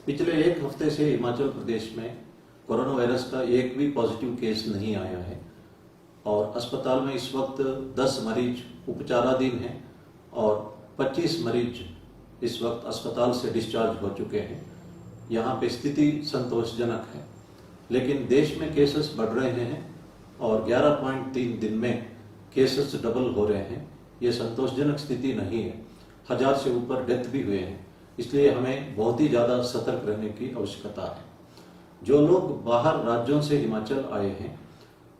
पिछले एक हफ्ते से हिमाचल प्रदेश में कोरोना वायरस का एक भी पॉजिटिव केस नहीं आया है और अस्पताल में इस वक्त 10 मरीज उपचाराधीन हैं और 25 मरीज इस वक्त अस्पताल से डिस्चार्ज हो चुके हैं। यहाँ पे स्थिति संतोषजनक है, लेकिन देश में केसेस बढ़ रहे हैं और 11.3 दिन में केसेस डबल हो रहे हैं। ये संतोषजनक स्थिति नहीं है। 1000 से ऊपर डेथ भी हुए हैं, इसलिए हमें बहुत ही ज़्यादा सतर्क रहने की आवश्यकता है। जो लोग बाहर राज्यों से हिमाचल आए हैं,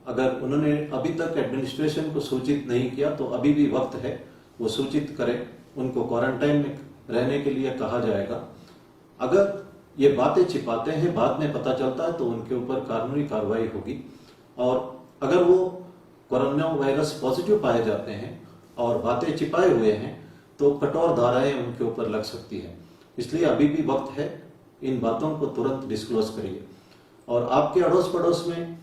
अगर उन्होंने अभी तक एडमिनिस्ट्रेशन को सूचित नहीं किया तो अभी भी वक्त है, वो सूचित करें। उनको क्वारंटाइन में रहने के लिए कहा जाएगा। अगर ये बातें छिपाते हैं, बाद में पता चलता है तो उनके ऊपर कानूनी कार्रवाई होगी। और अगर वो कोरोना वायरस पॉजिटिव पाए जाते हैं और बातें छिपाए हुए हैं तो कठोर धाराएं उनके ऊपर लग सकती है। इसलिए अभी भी वक्त है, इन बातों को तुरंत डिस्क्लोज करिए। और आपके अड़ोस पड़ोस में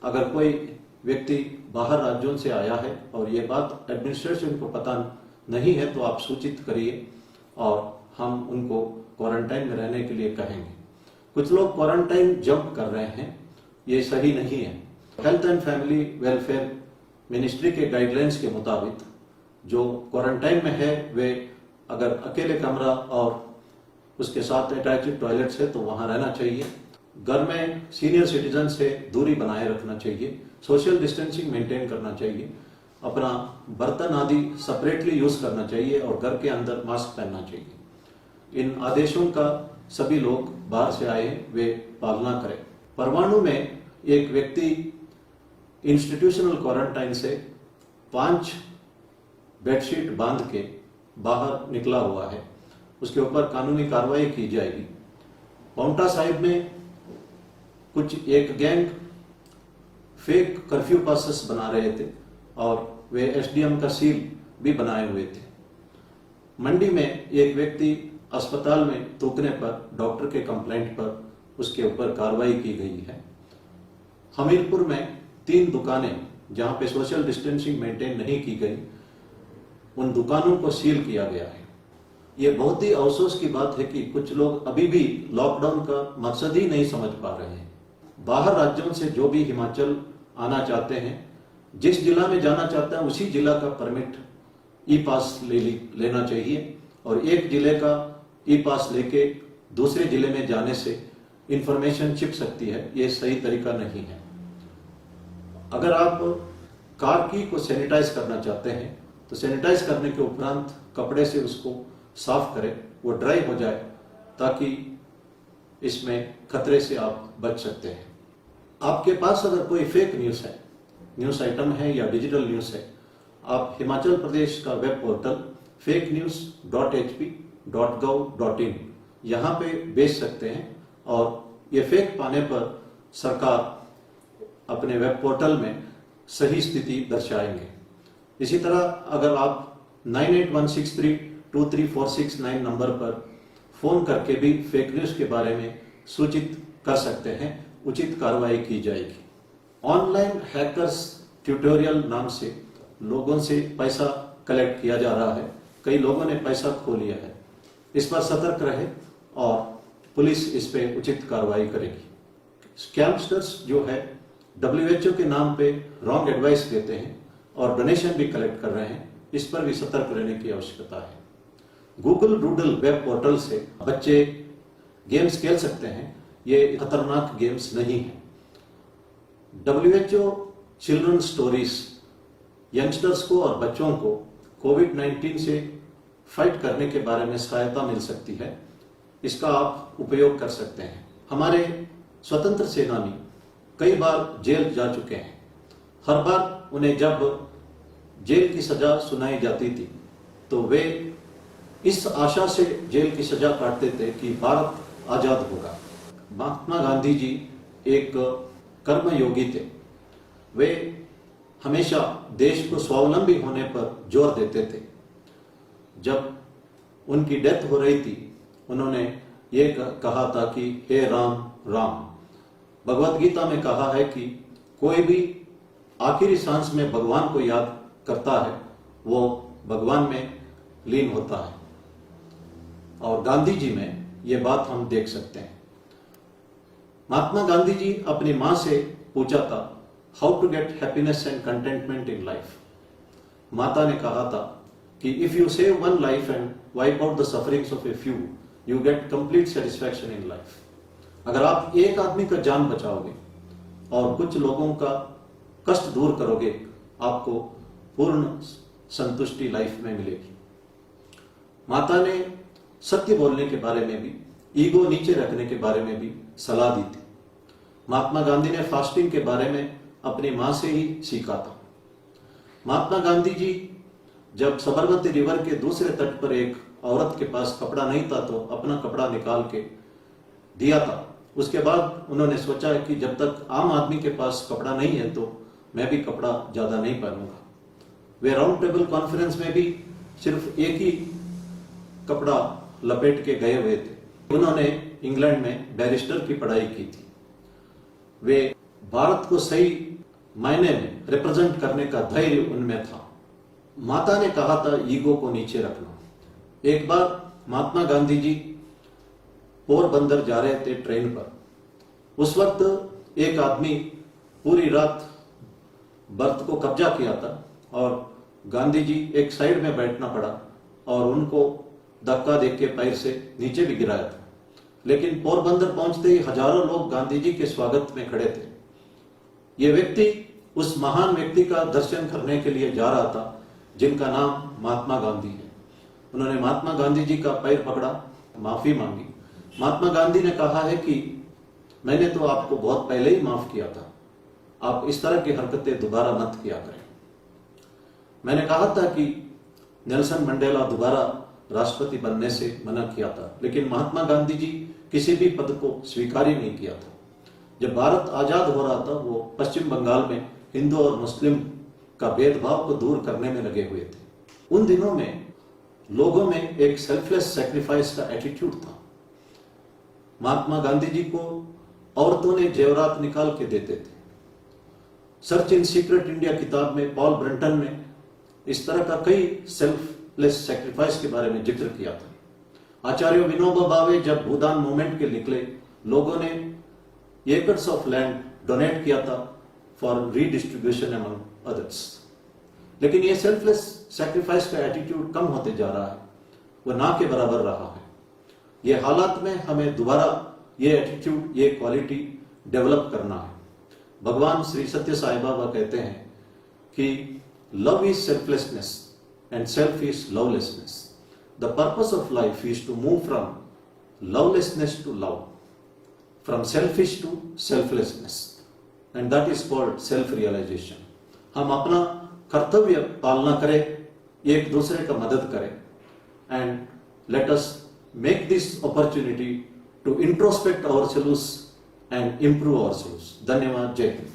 अगर कोई व्यक्ति बाहर राज्यों से आया है और ये बात एडमिनिस्ट्रेशन को पता नहीं है तो आप सूचित करिए और हम उनको क्वारंटाइन में रहने के लिए कहेंगे। कुछ लोग क्वारंटाइन जंप कर रहे हैं, ये सही नहीं है। Health and family welfare ministry के गाइडलाइंस के मुताबिक जो क्वारंटाइन में है वे अगर अकेले कमरा और उसके साथ अटैच्ड टॉयलेट्स है तो वहां रहना चाहिए। घर में सीनियर सिटीजन से दूरी बनाए रखना चाहिए, सोशल डिस्टेंसिंग मेंटेन करना चाहिए, अपना बर्तन आदि सेपरेटली यूज करना चाहिए और घर के अंदर मास्क पहनना चाहिए। इन आदेशों का सभी लोग बाहर से आए वे पालना करें। परवाणु में एक व्यक्ति इंस्टीट्यूशनल क्वारंटाइन से 5 बेडशीट बांध के बाहर निकला हुआ है, उसके ऊपर कानूनी कार्रवाई की जाएगी। पाउंटा साहिब में एक गैंग फेक कर्फ्यू पासेस बना रहे थे और वे एसडीएम का सील भी बनाए हुए थे। मंडी में एक व्यक्ति अस्पताल में थूकने पर डॉक्टर के कंप्लेंट पर उसके ऊपर कार्रवाई की गई है। हमीरपुर में 3 दुकानें जहां पे सोशल डिस्टेंसिंग मेंटेन नहीं की गई, उन दुकानों को सील किया गया है। ये बहुत ही अफसोस की बात है कि कुछ लोग अभी भी लॉकडाउन का मकसद ही नहीं समझ पा रहे हैं। बाहर राज्यों से जो भी हिमाचल आना चाहते हैं, जिस जिला में जाना चाहते हैं उसी जिला का परमिट ई पास लेना चाहिए और एक जिले का ई पास लेके दूसरे जिले में जाने से इंफॉर्मेशन छिप सकती है। ये सही तरीका नहीं है। अगर आप कार की को सैनिटाइज करना चाहते हैं तो सैनिटाइज करने के उपरांत कपड़े से उसको साफ करें, वो ड्राई हो जाए, ताकि इसमें खतरे से आप बच सकते हैं। आपके पास अगर कोई फेक न्यूज़ है, न्यूज़ आइटम है या डिजिटल न्यूज़ है, आप हिमाचल प्रदेश का वेब पोर्टल fakenews.hp.gov.in यहाँ पे भेज सकते हैं और ये फेक पाने पर सरकार अपने वेब पोर्टल में सही स्थिति दर्शाएंगे। इसी तरह अगर आप 9816323469 नंबर पर फोन करके भी फेक न्यूज़ के बारे में सूचित कर सकते हैं, उचित कार्रवाई की जाएगी। ऑनलाइन हैकर्स ट्यूटोरियल नाम से लोगों से पैसा कलेक्ट किया जा रहा है। कई लोगों ने पैसा खो लिया है। इस पर सतर्क रहे और पुलिस इस पे उचित कार्रवाई करेगी। स्कैमस्टर्स जो है WHO के नाम पे रॉन्ग एडवाइस देते हैं और डोनेशन भी कलेक्ट कर रहे हैं, इस पर भी सतर्क रहने की आवश्यकता है। गूगल डूडल वेब पोर्टल से बच्चे गेम्स खेल सकते हैं, ये खतरनाक गेम्स नहीं है। WHO चिल्ड्रन स्टोरीज यंगस्टर्स को और बच्चों को कोविड-19 से फाइट करने के बारे में सहायता मिल सकती है, इसका आप उपयोग कर सकते हैं। हमारे स्वतंत्र सेनानी कई बार जेल जा चुके हैं। हर बार उन्हें जब जेल की सजा सुनाई जाती थी तो वे इस आशा से जेल की सजा काटते थे कि भारत आजाद होगा। महात्मा गांधी जी एक कर्मयोगी थे। वे हमेशा देश को स्वावलंबी होने पर जोर देते थे। जब उनकी डेथ हो रही थी, उन्होंने ये कहा था कि हे राम राम। भगवत गीता में कहा है कि कोई भी आखिरी सांस में भगवान को याद करता है, वो भगवान में लीन होता है। और गांधी जी में ये बात हम देख सकते हैं। महात्मा गांधी जी अपनी मां से पूछा था, how to get happiness and contentment in life. माता ने कहा था कि if you save one life and wipe out the sufferings of a few, you get complete satisfaction in life. अगर आप एक आदमी का जान बचाओगे और कुछ लोगों का कष्ट दूर करोगे, आपको पूर्ण संतुष्टि लाइफ में मिलेगी। माता ने सत्य बोलने के बारे में भी, ईगो नीचे रखने के बारे में भी सलाह दी थी। महात्मा गांधी ने फास्टिंग के बारे में अपनी मां से ही सीखा था। महात्मा गांधी जी जब साबरमती रिवर के दूसरे तट पर एक औरत के पास कपड़ा नहीं था तो अपना कपड़ा निकाल के दिया था। उसके बाद उन्होंने सोचा कि जब तक आम आदमी के पास कपड़ा नहीं है तो मैं भी कपड़ा ज्यादा नहीं पहनूंगा। वे राउंड टेबल कॉन्फ्रेंस में भी सिर्फ एक ही कपड़ा लपेट के गए हुए थे। उन्होंने इंग्लैंड में बैरिस्टर की पढ़ाई की थी। वे भारत को सही मायने में रिप्रेजेंट करने का धैर्य उनमें था। माता ने कहा था ईगो को नीचे रखना। एक बार महात्मा गांधी जी पोरबंदर जा रहे थे ट्रेन पर। उस वक्त एक आदमी पूरी रात बर्थ को कब्जा किया था और गांधी जी एक साइड में बैठना पड़ा और उनको धक्का देके के पैर से नीचे भी गिराया था। लेकिन पोरबंदर पहुंचते ही हजारों लोग गांधी जी के स्वागत में खड़े थे। ये व्यक्ति उस महान व्यक्ति का दर्शन करने के लिए जा रहा था जिनका नाम महात्मा गांधी है। उन्होंने महात्मा गांधी जी का पैर पकड़ा, माफी मांगी। महात्मा गांधी ने कहा है कि मैंने तो आपको बहुत पहले ही माफ किया था, आप इस तरह की हरकतें दोबारा मत किया करें। मैंने कहा था कि नेल्सन मंडेला दोबारा राष्ट्रपति बनने से मना किया था, लेकिन महात्मा गांधी जी किसी भी पद को स्वीकार ही नहीं किया था। जब भारत आजाद हो रहा था वो पश्चिम बंगाल में हिंदू और मुस्लिम का भेदभाव को दूर करने में लगे हुए थे। उन दिनों में लोगों में एक सेल्फलेस सैक्रिफाइस का एटीट्यूड था। महात्मा गांधी जी को औरतों ने जेवरात निकाल के देते थे। सर्च इन सीक्रेट इंडिया किताब में पॉल ब्रंटन ने इस तरह का कई सेल्फलेस सैक्रिफाइस के बारे में जिक्र किया था। आचार्य विनोबा भावे जब भूदान मूवमेंट के निकले, लोगों ने एकर्स ऑफ लैंड डोनेट किया था फॉर रीडिस्ट्रीब्यूशन अमंग अदर्स। लेकिन ये सेल्फलेस सैक्रिफाइस का एटीट्यूड कम होते जा रहा है, वो ना के बराबर रहा है। ये हालात में हमें दोबारा ये एटीट्यूड, ये क्वालिटी डेवलप करना है। भगवान श्री सत्य साई बाबा कहते हैं कि love is selflessness and self is lovelessness. The purpose of life is to move from lovelessness to love, from selfish to selflessness, and that is called self-realization. हम अपना कर्तव्य पालना करें, एक दूसरे का मदद करें, and let us make this opportunity to introspect ourselves and improve ourselves. धन्यवाद, जय हिंद।